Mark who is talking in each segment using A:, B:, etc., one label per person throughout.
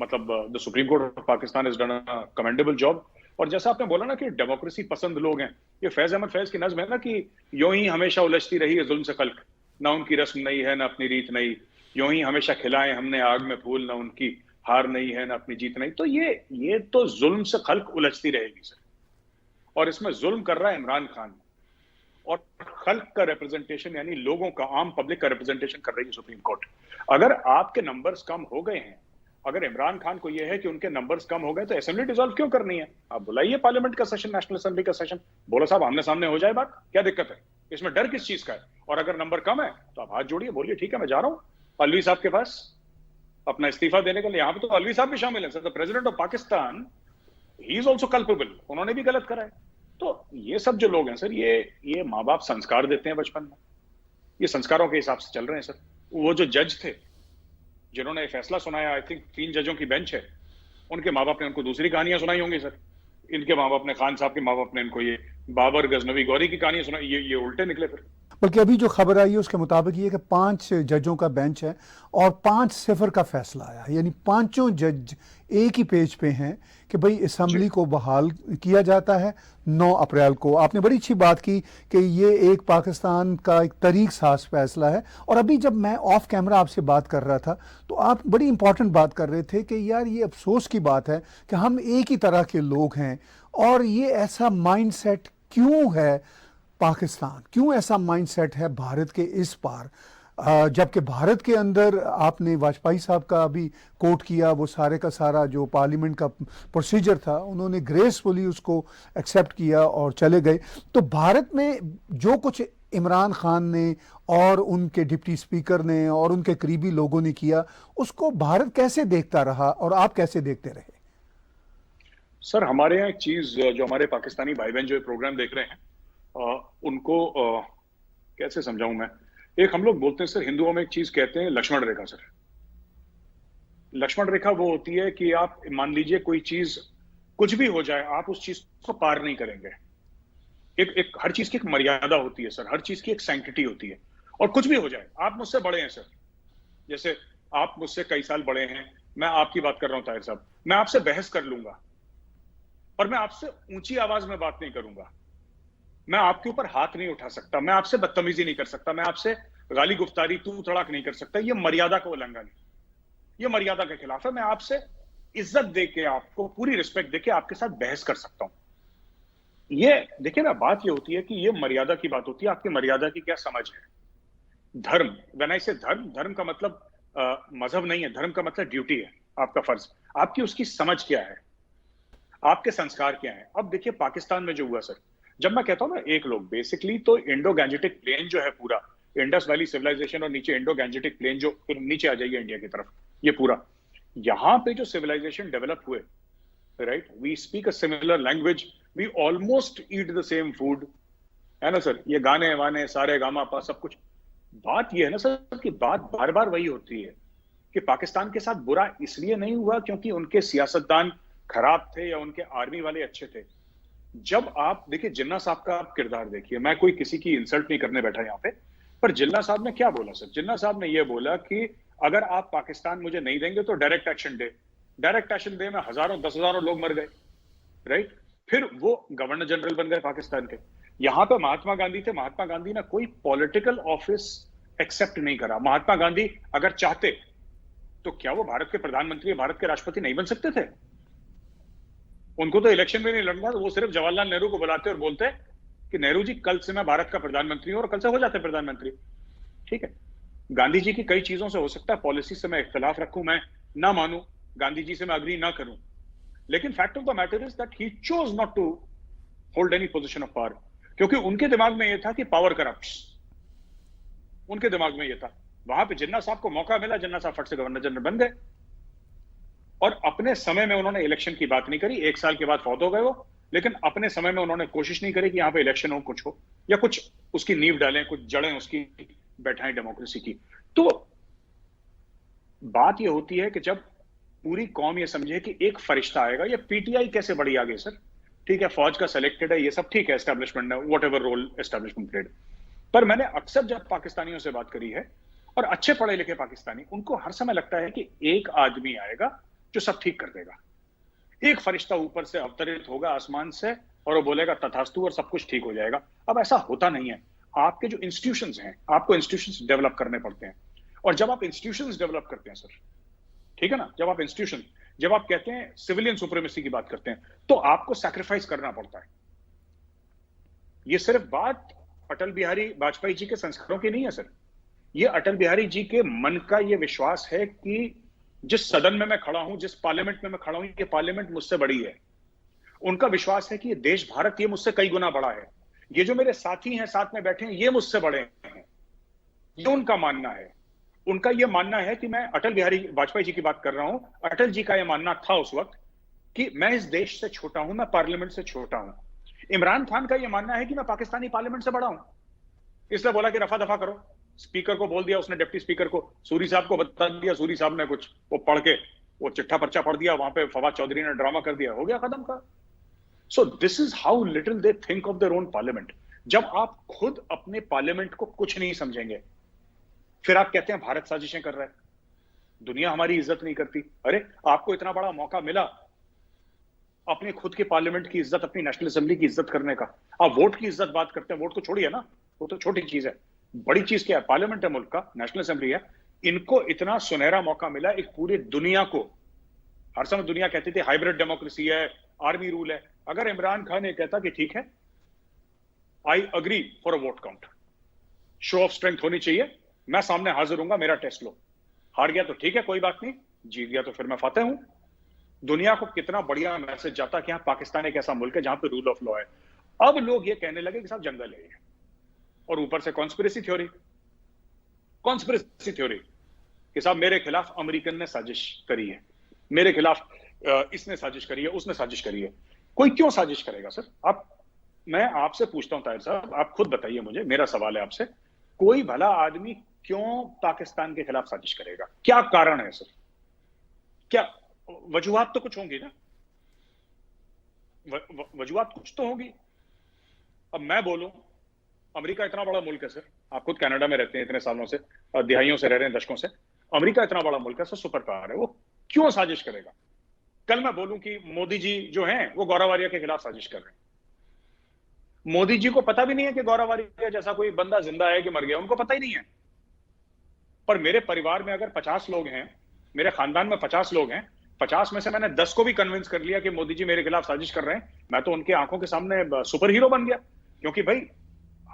A: मतलब the supreme court of Pakistan has done a commendable job. और जैसा आपने बोला ना कि डेमोक्रेसी पसंद लोग हैं, ये फैज अहमद फैज की नज्म है ना कि यूं ही हमेशा उलझती रही है जुल्म से खल्क, ना उनकी रस्म नहीं है ना अपनी रीत नहीं, यूं ही हमेशा खिलाएं हमने आग में फूल, ना उनकी हार नहीं है ना अपनी जीत नहीं। तो ये तो जुल्म से खल्क उलझती रहेगी सर, और इसमें जुल्म कर रहा है इमरान खान, और खल्क का रिप्रेजेंटेशन यानी लोगों का, आम पब्लिक का रिप्रेजेंटेशन कर रही है सुप्रीम कोर्ट। अगर आपके नंबर्स कम हो गए हैं, अगर इमरान खान को यह है कि उनके नंबर्स कम हो गए, तो असेंबली डिसॉल्व क्यों करनी है? आप बुलाइए पार्लियामेंट का सेशन, नेशनल असेंबली का सेशन, बोलो साहब आमने सामने हो जाए बात, क्या दिक्कत है? इसमें डर किस चीज का है? और अगर नंबर कम है तो आप हाथ जोड़िए, बोलिए ठीक है मैं जा रहा हूं अलवी साहब के पास अपना इस्तीफा देने के लिए। यहां पे तो अलवी साहब भी शामिल है sir, the president of Pakistan he is also culpable, उन्होंने भी गलत करा है। तो ये सब जो लोग हैं सर, ये माँ बाप संस्कार देते हैं बचपन में, ये संस्कारों के हिसाब से चल रहे हैं सर। वो जो जज थे जिन्होंने फैसला सुनाया, आई थिंक 3 जजों की बेंच है, उनके माँ बाप ने उनको दूसरी कहानियां सुनाई होंगी सर। इनके माँ बाप ने, खान साहब के माँ बाप ने इनको ये बाबर गजनवी गौरी की कहानी सुनाई, ये उल्टे निकले फिर।
B: बल्कि अभी जो खबर आई है उसके मुताबिक ये कि 5 जजों का बेंच है और 5-0 का फैसला आया, यानी पांचों जज एक ही पेज पे हैं कि भाई असेंबली को बहाल किया जाता है 9 अप्रैल को। आपने बड़ी अच्छी बात की कि ये एक पाकिस्तान का एक तरीक साज फैसला है। और अभी जब मैं ऑफ कैमरा आपसे बात कर रहा था तो आप बड़ी इंपॉर्टेंट बात कर रहे थे कि यार ये अफसोस की बात है कि हम एक ही तरह के लोग हैं, और ये ऐसा माइंडसेट क्यों है पाकिस्तान, क्यों ऐसा माइंडसेट है भारत के इस पार, जबकि भारत के अंदर आपने वाजपेयी साहब का अभी कोट किया, वो सारे का सारा जो पार्लियामेंट का प्रोसीजर था उन्होंने ग्रेसफुली उसको एक्सेप्ट किया और चले गए। तो भारत में जो कुछ इमरान खान ने और उनके डिप्टी स्पीकर ने और उनके करीबी लोगों ने किया, उसको भारत कैसे देखता रहा और आप कैसे देखते रहे?
A: सर हमारे यहाँ एक चीज, जो हमारे पाकिस्तानी भाई बहन जो प्रोग्राम देख रहे हैं, उनको कैसे समझाऊं मैं। एक हम लोग बोलते हैं सर, हिंदुओं में एक चीज कहते हैं लक्ष्मण रेखा सर। लक्ष्मण रेखा वो होती है कि आप मान लीजिए कोई चीज कुछ भी हो जाए, आप उस चीज को पार नहीं करेंगे। एक हर चीज की एक मर्यादा होती है सर, हर चीज की एक सैंक्टिटी होती है। और कुछ भी हो जाए, आप मुझसे बड़े हैं सर, जैसे आप मुझसे कई साल बड़े हैं, मैं आपकी बात कर रहा हूं ताहिर साहब, मैं आपसे बहस कर लूंगा और मैं आपसे ऊंची आवाज में बात नहीं करूंगा, मैं आपके ऊपर हाथ नहीं उठा सकता, मैं आपसे बदतमीजी नहीं कर सकता, मैं आपसे गाली गुफ्तारी तू तड़ाक नहीं कर सकता। ये मर्यादा का उल्लंघन है, ये मर्यादा के खिलाफ है। मैं आपसे इज्जत देके, आपको पूरी रिस्पेक्ट देके आपके साथ बहस कर सकता हूं। ये देखिए ना, बात ये होती है कि ये मर्यादा की बात होती है, आपकी मर्यादा की क्या समझ है। धर्म, व्हेन आई से धर्म, धर्म का मतलब मजहब नहीं है, धर्म का मतलब ड्यूटी है, आपका फर्ज। आपकी उसकी समझ क्या है, आपके संस्कार क्या है। अब देखिए पाकिस्तान में जो हुआ सर, जब मैं कहता हूं ना एक लोग, बेसिकली तो इंडो गैंजेटिक प्लेन जो है पूरा, इंडस वैली सिविलाइजेशन और नीचे इंडो गैंजेटिक प्लेन जो, फिर नीचे आ जाइए इंडिया की तरफ, ये पूरा यहां पे जो सिविलाइजेशन डेवलप हुए, right, we speak a similar language, we almost eat the same food, है ना सर। ये गाने वाने सारे गामा पा सब कुछ। बात ये है ना सर कि बात बार बार वही होती है कि पाकिस्तान के साथ बुरा इसलिए नहीं हुआ क्योंकि उनके सियासतदान खराब थे या उनके आर्मी वाले अच्छे थे। जब आप देखिए जिन्ना साहब का आप किरदार देखिए, मैं कोई किसी की इंसल्ट नहीं करने बैठा यहाँ पे, पर जिन्ना साहब ने क्या बोला सर? जिन्ना साहब ने ये बोला कि अगर आप पाकिस्तान मुझे नहीं देंगे तो direct action day. Direct action day में हजारों 10,000 लोग मर गए, राइट। फिर वो गवर्नर जनरल बन गए पाकिस्तान के। यहां पे महात्मा गांधी थे, महात्मा गांधी ने कोई पॉलिटिकल ऑफिस एक्सेप्ट नहीं करा। महात्मा गांधी अगर चाहते तो क्या वो भारत के प्रधानमंत्री, भारत के राष्ट्रपति नहीं बन सकते थे? उनको तो इलेक्शन में नहीं लड़ना, तो वो सिर्फ जवाहरलाल नेहरू को बुलाते और बोलते कि नेहरू जी कल से मैं भारत का प्रधानमंत्री हूं, और कल से हो जाते प्रधानमंत्री। ठीक है, गांधी जी की कई चीजों से हो सकता है पॉलिसी से मैं इख्तलाफ रखूं, मैं ना मानूं, गांधी जी से मैं अग्री ना करूं, लेकिन fact of the matter is that he chose not to hold any position of power, क्योंकि उनके दिमाग में यह था कि पावर करप्ट्स, उनके दिमाग में यह था। वहां पे जिन्ना साहब को मौका मिला, जिन्ना साहब फट से गवर्नर जनरल बन गए, और अपने समय में उन्होंने इलेक्शन की बात नहीं करी। 1 साल के बाद फौत हो गए वो, लेकिन अपने समय में उन्होंने कोशिश नहीं करी कि यहाँ पे इलेक्शन हो, कुछ हो, या कुछ उसकी नींव डालें, कुछ जड़ें उसकी बैठाएं डेमोक्रेसी की। तो बात ये होती है कि जब पूरी कौम ये समझे कि एक फरिश्ता आएगा, ये पीटीआई कैसे बढ़ी आगे सर, ठीक है, फौज का सेलेक्टेड है, ये सब ठीक है, एस्टेब्लिशमेंट ने whatever role establishment played, पर मैंने अक्सर जब पाकिस्तानियों से बात करी है, और अच्छे पढ़े लिखे पाकिस्तानी, उनको हर समय लगता है कि एक आदमी आएगा जो सब ठीक कर देगा। एक फरिश्ता ऊपर से अवतरित होगा आसमान से और वो बोलेगा तथास्तु और सब कुछ ठीक हो जाएगा। अब ऐसा होता नहीं है। आपके जो इंस्टीट्यूशंस हैं, आपको इंस्टीट्यूशंस डेवलप करने पड़ते हैं, और जब आप इंस्टीट्यूशंस डेवलप करते हैं सर, ठीक है ना, जब आप कहते हैं सिविलियन सुप्रीमेसी की बात करते हैं, तो आपको सैक्रिफाइस करना पड़ता है। ये सिर्फ बात अटल बिहारी वाजपेयी जी के संस्कारों की नहीं है सर, ये अटल बिहारी जी के मन का ये विश्वास है कि जिस सदन में मैं खड़ा हूं, जिस पार्लियामेंट में मैं खड़ा हूं, ये पार्लियामेंट मुझसे बड़ी है। उनका विश्वास है कि ये देश भारत ये मुझसे कई गुना बड़ा है, ये जो मेरे साथी हैं साथ में बैठे हैं ये मुझसे बड़े हैं, ये उनका मानना है। उनका ये मानना है कि मैं अटल बिहारी वाजपेयी जी की बात कर रहा हूं, अटल जी का ये मानना था उस वक्त कि मैं इस देश से छोटा हूं, मैं पार्लियामेंट से छोटा हूं। इमरान खान का ये मानना है कि मैं पाकिस्तानी पार्लियामेंट से बड़ा हूं, इसलिए बोला कि रफा दफा करो। स्पीकर को बोल दिया उसने, डिप्टी स्पीकर को, सूरी साहब को बता दिया, सूरी साहब ने कुछ वो पढ़ के वो चिट्ठा पर्चा पढ़ दिया, वहां पे फवाद चौधरी ने ड्रामा कर दिया, हो गया खत्म का। So this is how little they think of their own parliament. जब आप खुद अपने पार्लियामेंट को कुछ नहीं समझेंगे, फिर आप कहते हैं भारत साजिशें कर रहा है, दुनिया हमारी इज्जत नहीं करती। अरे आपको इतना बड़ा मौका मिला अपने खुद के पार्लियामेंट की इज्जत, अपनी नेशनल असेंबली की इज्जत करने का। आप वोट की इज्जत बात करते हैं, वोट तो छोड़िए ना, वो तो छोटी चीज है। बड़ी चीज क्या है? पार्लियामेंट है मुल्क का, नेशनल असेंबली है। इनको इतना सुनहरा मौका मिला एक पूरी दुनिया को। हर समय दुनिया कहती थी हाइब्रिड डेमोक्रेसी है, आर्मी रूल है। अगर इमरान खान ये कहता कि ठीक है, I agree for a vote count, show off strength होनी चाहिए, मैं सामने हाजिर हूंगा, मेरा टेस्ट लो। हार गया तो ठीक है, कोई बात नहीं, जीत गया तो फिर मैं फाते हूं। दुनिया को कितना बढ़िया मैसेज जाता कि हाँ पाकिस्तान एक ऐसा मुल्क है जहां पे रूल ऑफ लॉ है। अब लोग ये कहने लगे कि साहब जंगल है, और ऊपर से कॉन्स्पिरेसी थ्योरी कि साहब मेरे खिलाफ अमेरिकन ने साजिश करी है, मेरे खिलाफ इसने साजिश करी है, उसने साजिश करी है। कोई क्यों साजिश करेगा सर? मैं आपसे पूछता हूं ताहिर साहब, आप खुद बताइए मुझे, मेरा सवाल है आपसे, कोई भला आदमी क्यों पाकिस्तान के खिलाफ साजिश करेगा? क्या कारण है सर? क्या वजूहात तो कुछ होंगी ना, वजूहात कुछ तो होंगी। अब मैं बोलूं अमेरिका इतना बड़ा मुल्क है सर, आप खुद कनाडा में रहते हैं इतने सालों से, दिहाइयों से रह रहे हैं, दशकों से। अमेरिका इतना बड़ा मुल्क है सर, सुपर पावर है, वो क्यों साजिश करेगा? कल मैं बोलूं कि मोदी जी जो हैं वो गौरव वारिया के खिलाफ साजिश कर रहे हैं। मोदी जी को पता भी नहीं है कि गौरव वारिया जैसा कोई बंदा जिंदा है कि मर गया, उनको पता ही नहीं है। पर मेरे परिवार में अगर 50 लोग हैं, मेरे खानदान में 50 लोग हैं, 50 में से मैंने 10 को भी कन्विंस कर लिया कि मोदी जी मेरे खिलाफ साजिश कर रहे हैं, मैं तो उनके आंखों के सामने सुपर हीरो बन गया। क्योंकि भाई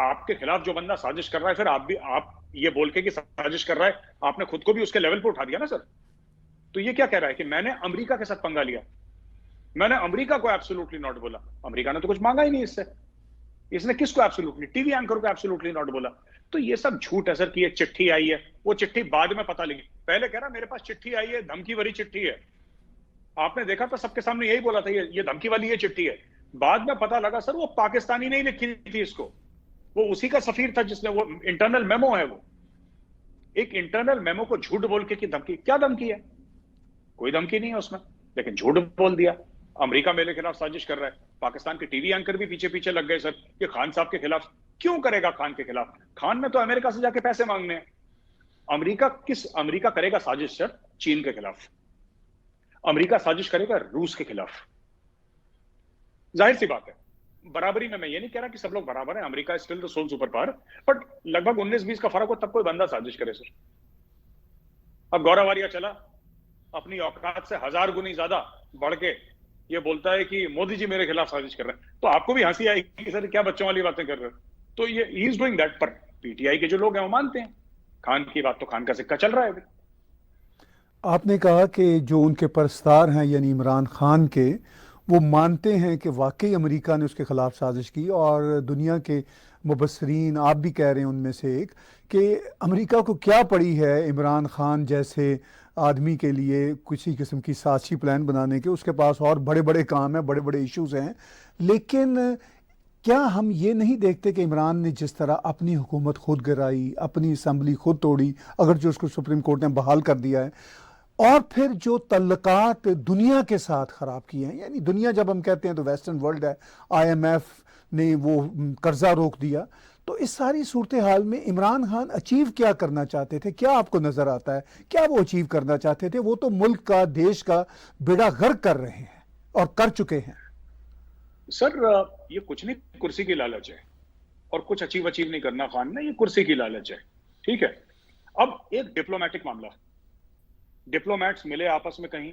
A: आपके खिलाफ जो बंदा साजिश कर रहा है, फिर आप ये बोल के कि साजिश कर रहा है, आपने खुद को भी उसके लेवल पे उठा दिया ना सर। तो ये क्या कह रहा है कि मैंने अमेरिका के साथ पंगा लिया, मैंने अमेरिका को एब्सोल्युटली नॉट बोला। अमेरिका ने तो कुछ मांगा ही नहीं इससे, इसने किसको एब्सोल्युटली? टीवी एंकर को एब्सोल्युटली नॉट बोला। तो ये सब झूठ है सर कि ये चिट्ठी आई है, वो चिट्ठी बाद में पता लगी। पहले कह रहा मेरे पास चिट्ठी आई है, धमकी भरी चिट्ठी है। आपने देखा था सबके सामने यही बोला था ये धमकी वाली ये चिट्ठी है। बाद में पता लगा सर वो पाकिस्तानी नहीं लिखी थी इसको, वो उसी का सफीर था जिसने, वो इंटरनल मेमो है, वो एक इंटरनल मेमो को झूठ बोल के कि धमकी। क्या धमकी है? कोई धमकी नहीं है उसमें, लेकिन झूठ बोल दिया। अमेरिका मेरे खिलाफ साजिश कर रहा है, पाकिस्तान के टीवी एंकर भी पीछे पीछे लग गए सर कि खान साहब के खिलाफ। क्यों करेगा खान के खिलाफ? खान ने तो अमेरिका से जाके पैसे मांगने हैं। अमेरिका करेगा साजिश सर चीन के खिलाफ, अमेरिका साजिश करेगा रूस के खिलाफ। जाहिर सी बात है, बराबरी में मैं ये नहीं कह रहा कि सब लोग बराबर हैं, America is still the sole super power, but लगभग 19-20 का फर्क हो तब कोई बंदा साजिश करे सर। अब गौरव वारिया चला अपनी औकात से 1000 गुनी ज्यादा बढ़ के ये बोलता है कि मोदी जी मेरे खिलाफ साजिश कर रहे हैं, तो आपको भी हंसी आएगी कि सर क्या बच्चों वाली बातें कर रहे हो। तो ये ही इज डूइंग दैट। पर पीटीआई के जो लोग हैं वो मानते हैं खान की बात, तो खान का सिक्का चल रहा है अभी।
B: आपने कहा कि जो उनके परस्तार हैं यानी इमरान खान के, वो मानते हैं कि वाकई अमेरिका ने उसके ख़िलाफ़ साजिश की, और दुनिया के मुबस्सरीन, आप भी कह रहे हैं उनमें से एक, कि अमेरिका को क्या पड़ी है इमरान खान जैसे आदमी के लिए किसी किस्म की साजिशी प्लान बनाने के, उसके पास और बड़े बड़े काम हैं, बड़े बड़े इश्यूज़ हैं। लेकिन क्या हम ये नहीं देखते कि इमरान ने जिस तरह अपनी हुकूमत खुद गिराई, अपनी असम्बली खुद तोड़ी, अगर जो उसको सुप्रीम कोर्ट ने बहाल कर दिया है, और फिर जो तल्लुकात दुनिया के साथ ख़राब किए हैं, यानी दुनिया जब हम कहते हैं तो वेस्टर्न वर्ल्ड है, IMF ने वो कर्जा रोक दिया, तो इस सारी सूरत हाल में इमरान खान अचीव क्या करना चाहते थे, क्या आपको नजर आता है, क्या वो अचीव करना चाहते थे? वो तो मुल्क का, देश का बेड़ा गर्क कर रहे हैं और कर चुके हैं।
A: सर ये कुछ नहीं, कुर्सी की लालच है, और कुछ अचीव नहीं करना खान ने, ये कुर्सी की लालच है। ठीक है, अब एक डिप्लोमेटिक मामला, डिप्लोमैट्स मिले आपस में कहीं,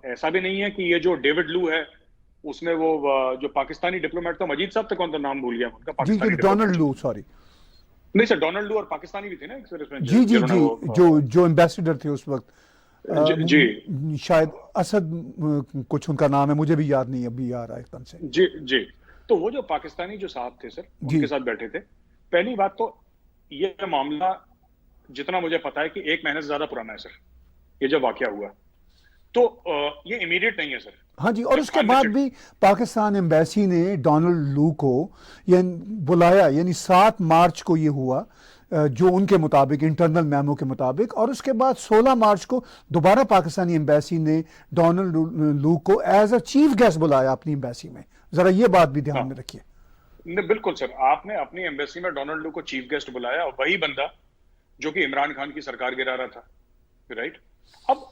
A: ऐसा भी नहीं है कि ये जो डेविड लू है उसमें वो जो पाकिस्तानी डिप्लोमेट, तो मजीद साहब थे, कौन था नाम भूल गया उनका,
B: जी जी,
A: पाकिस्तानी
B: डोनाल्ड लू, सॉरी।
A: नहीं सर, डोनाल्ड लू और पाकिस्तानी भी थे ना एक सर इसमें,
B: जी जी जी, जो एम्बेसडर थे उस वक्त,
A: जी
B: शायद असद कुछ उनका नाम है, मुझे भी याद नहीं अभी आ रहा है एकदम से।
A: जी जी। तो वो जो पाकिस्तानी जो साहब थे सर, उनके साथ बैठे थे। पहली बात तो ये मामला जितना मुझे पता है कि 1 महीने से ज्यादा पुराना है सर, ये जब वाकया हुआ। तो ये इमीडिएट नहीं है सर।
B: हाँ जी, और उसके बाद भी पाकिस्तान एम्बेसी ने डोनाल्ड लू को ये बुलाया, यानी 7 मार्च को ये हुआ, जो उनके मुताबिक, इंटरनल मेमो के मुताबिक, और उसके बाद 16 मार्च को दोबारा पाकिस्तानी एम्बेसी ने डोनाल्ड लू को एज अ चीफ गेस्ट बुलाया अपनी एम्बेसी में। जरा ये बात भी ध्यान में रखिए।
A: बिल्कुल सर, आपने अपनी एम्बेसी में डोनाल्ड लू को चीफ गेस्ट बुलाया, और वही बंदा जो कि इमरान खान की सरकार गिरा रहा था, राइट। अब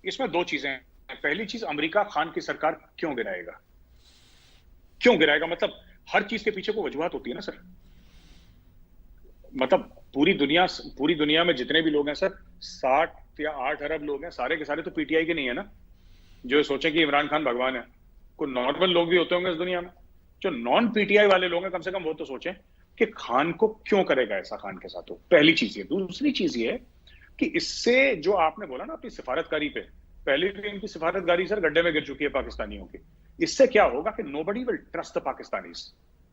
A: इसमें 2 चीजें हैं। पहली चीज, अमेरिका खान की सरकार क्यों गिराएगा? क्यों गिराएगा मतलब हर चीज के पीछे को वजूहत होती है ना सर। मतलब पूरी दुनिया में जितने भी लोग हैं सर, 7 या 8 अरब लोग हैं, सारे के सारे तो पीटीआई के नहीं है ना, जो सोचे कि इमरान खान भगवान है। कोई नॉर्मल लोग भी होते होंगे इस दुनिया में, जो नॉन पीटीआई वाले लोग हैं, कम से कम वो तो सोचें कि खान को क्यों करेगा ऐसा, खान के साथ हो। पहली चीज ये। दूसरी चीज ये कि इससे जो आपने बोला ना अपनी सिफारतकारी पे, पहले भी इनकी सिफारतकारी सर गड्ढे में गिर चुकी है पाकिस्तानियों की। इससे क्या होगा कि nobody will trust the Pakistanis.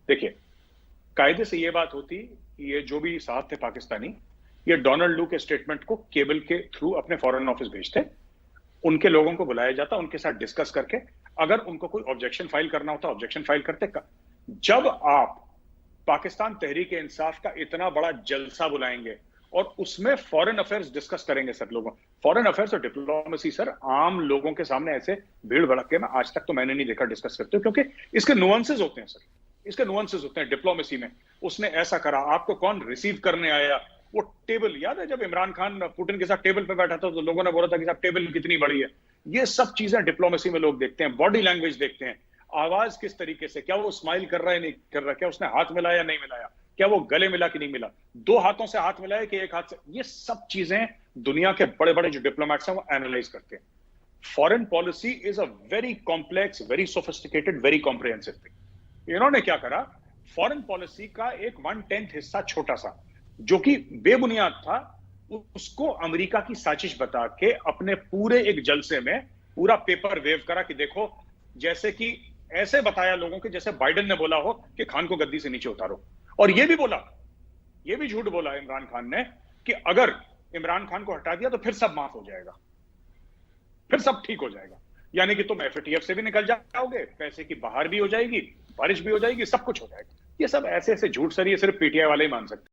A: देखिए, कायदे से ये बात होती कि ये जो भी साथ थे पाकिस्तानी, ये डोनाल्ड लू के स्टेटमेंट को केबल के थ्रू अपने फॉरेन ऑफिस भेजते, उनके लोगों को बुलाया जाता, उनके साथ डिस्कस करके अगर उनको कोई ऑब्जेक्शन फाइल करना होता ऑब्जेक्शन फाइल करते। जब आप पाकिस्तान तहरीक इंसाफ का इतना बड़ा जलसा बुलाएंगे और उसमें फॉरेन अफेयर्स डिस्कस करेंगे सर, लोगों, फॉरेन अफेयर्स और डिप्लोमेसी सर आम लोगों के सामने ऐसे भीड़ भड़के में आज तक तो मैंने नहीं देखा डिस्कस करते हो, क्योंकि इसके नुआंसेस होते हैं सर, इसके नुआंसेस होते हैं डिप्लोमेसी में। उसने ऐसा करा, आपको कौन रिसीव करने आया, वो टेबल याद है जब इमरान खान पुतिन के साथ टेबल पे बैठा था तो लोगों ने बोला था कि साहब टेबल कितनी बड़ी है। ये सब चीजें डिप्लोमेसी में लोग देखते हैं, बॉडी लैंग्वेज देखते हैं, आवाज किस तरीके से, क्या वो स्माइल कर रहा है नहीं कर रहा, क्या उसने हाथ मिलाया नहीं मिलाया, क्या वो गले मिला कि नहीं मिला, 2 हाथों से हाथ मिलाया कि 1 हाथ से, ये सब चीजें दुनिया के बड़े बड़े जो डिप्लोमेट्स हैं वो एनालाइज करते हैं। Foreign policy is a very complex, very sophisticated, very comprehensive thing. इन्होंने क्या करा, फॉरेन पॉलिसी का एक 1/10 हिस्सा छोटा सा जो कि बेबुनियाद था, उसको अमेरिका की साजिश बता के अपने पूरे एक जलसे में पूरा पेपर वेव करा कि देखो, जैसे कि ऐसे बताया लोगों के जैसे बाइडेन ने बोला हो कि खान को गद्दी से नीचे उतारो। और ये भी बोला, ये भी झूठ बोला इमरान खान ने कि अगर इमरान खान को हटा दिया तो फिर सब माफ हो जाएगा, फिर सब ठीक हो जाएगा, यानी कि तुम एफएटीएफ से भी निकल जाओगे, पैसे की बाहर भी हो जाएगी, बारिश भी हो जाएगी, सब कुछ हो जाएगा। ये सब ऐसे ऐसे झूठ सर, ये सिर्फ पीटीआई वाले ही मान सकते हैं।